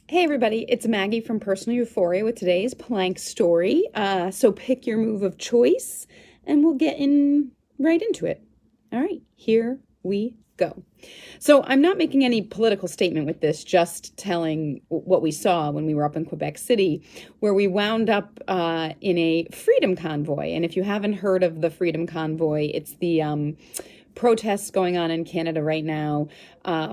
Hey everybody, it's Maggie from Personal Euphoria with today's plank story. So pick your move of choice and we'll get right into it. All right, here we go. So I'm not making any political statement with this, just telling what we saw when we were up in Quebec City, where we wound up in a freedom convoy. And if you haven't heard of the freedom convoy, it's the protests going on in Canada right now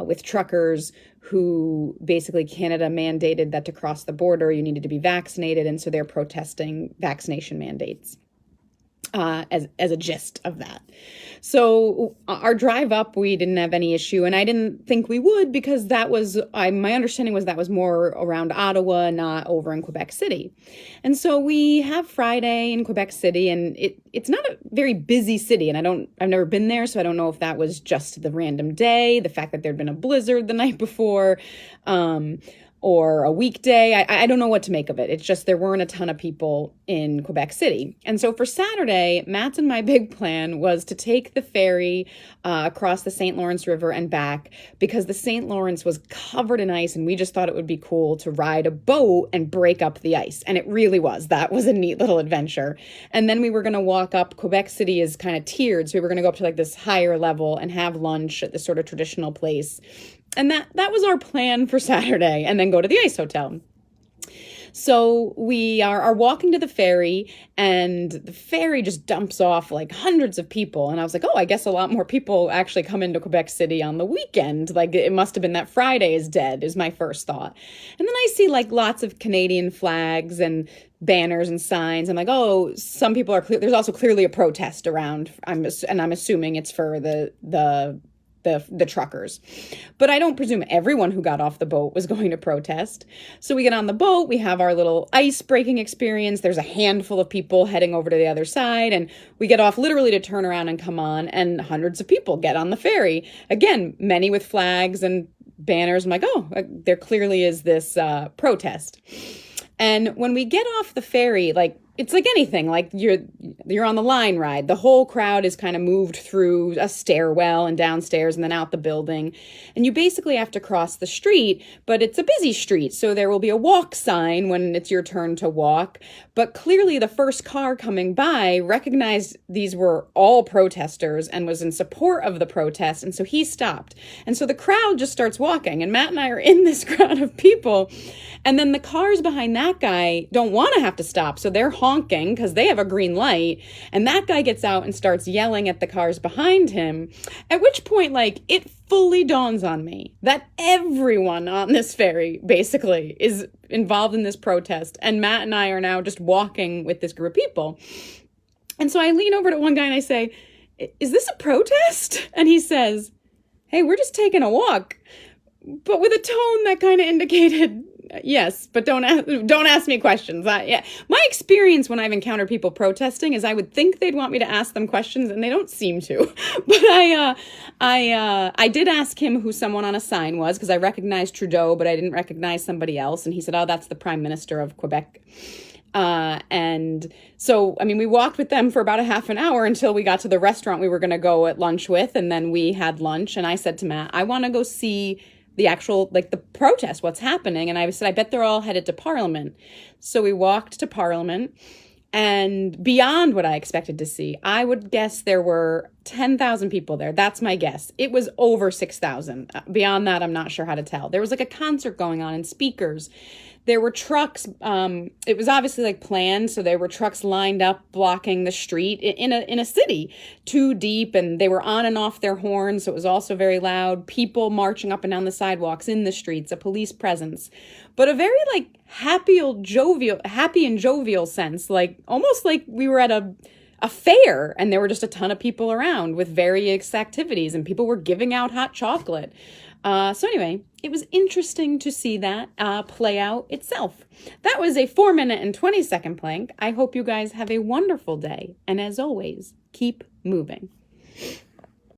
with truckers who basically Canada mandated that to cross the border you needed to be vaccinated, and so they're protesting vaccination mandates as a gist of that. So our drive up, we didn't have any issue, and I didn't think we would because that was my understanding was that was more around Ottawa, not over in Quebec City. And so we have Friday in Quebec City, and it's not a very busy city, and I've never been there, so I don't know if that was just the random day, the fact that there'd been a blizzard the night before, or a weekday. I don't know what to make of it. It's just there weren't a ton of people in Quebec City. And so for Saturday, Matt's and my big plan was to take the ferry across the St. Lawrence River and back, because the St. Lawrence was covered in ice and we just thought it would be cool to ride a boat and break up the ice. And it really was. That was a neat little adventure. And then we were going to walk up. Quebec City is kind of tiered. So we were going to go up to like this higher level and have lunch at this sort of traditional place. And that was our plan for Saturday, and then go to the ice hotel. So we are walking to the ferry, and the ferry just dumps off like hundreds of people. And I was like, oh, I guess a lot more people actually come into Quebec City on the weekend. Like it must have been that Friday is dead, is my first thought. And then I see like lots of Canadian flags and banners and signs. I'm like, oh, some people are clear. There's also clearly a protest around. I'm assuming it's for the truckers. But I don't presume everyone who got off the boat was going to protest. So we get on the boat, we have our little ice breaking experience. There's a handful of people heading over to the other side, and we get off literally to turn around and come on, and hundreds of people get on the ferry. Again, many with flags and banners. I'm like, oh, there clearly is this protest. And when we get off the ferry, like, it's like anything, like you're on the line ride. The whole crowd is kind of moved through a stairwell and downstairs and then out the building. And you basically have to cross the street, but it's a busy street. So there will be a walk sign when it's your turn to walk. But clearly the first car coming by recognized these were all protesters and was in support of the protest. And so he stopped. And so the crowd just starts walking. And Matt and I are in this crowd of people. And then the cars behind that guy don't want to have to stop. So they're honking because they have a green light. And that guy gets out and starts yelling at the cars behind him. At which point, like, it fully dawns on me that everyone on this ferry basically is involved in this protest. And Matt and I are now just walking with this group of people. And so I lean over to one guy and I say, is this a protest? And he says, hey, we're just taking a walk. But with a tone that kind of indicated, yes, but don't ask me questions. Yeah, my experience when I've encountered people protesting is I would think they'd want me to ask them questions, and they don't seem to. But I did ask him who someone on a sign was, because I recognized Trudeau, but I didn't recognize somebody else, and he said, "Oh, that's the Prime Minister of Quebec." And so, I mean, we walked with them for about a half an hour until we got to the restaurant we were going to go at lunch with, and then we had lunch. And I said to Matt, I want to go see the actual, like, the protest, what's happening. And I said, I bet they're all headed to Parliament. So we walked to Parliament, and beyond what I expected to see, I would guess there were 10,000 people there. That's my guess. It was over 6,000. Beyond that, I'm not sure how to tell. There was like a concert going on and speakers. There were trucks. It was obviously like planned. So there were trucks lined up blocking the street in a city, too deep, and they were on and off their horns. So it was also very loud. People marching up and down the sidewalks in the streets, a police presence, but a very like happy and jovial sense, like almost like we were at a fair and there were just a ton of people around with various activities and people were giving out hot chocolate. So anyway, it was interesting to see that play out itself. That was a 4-minute and 20-second plank. I hope you guys have a wonderful day. And as always, keep moving.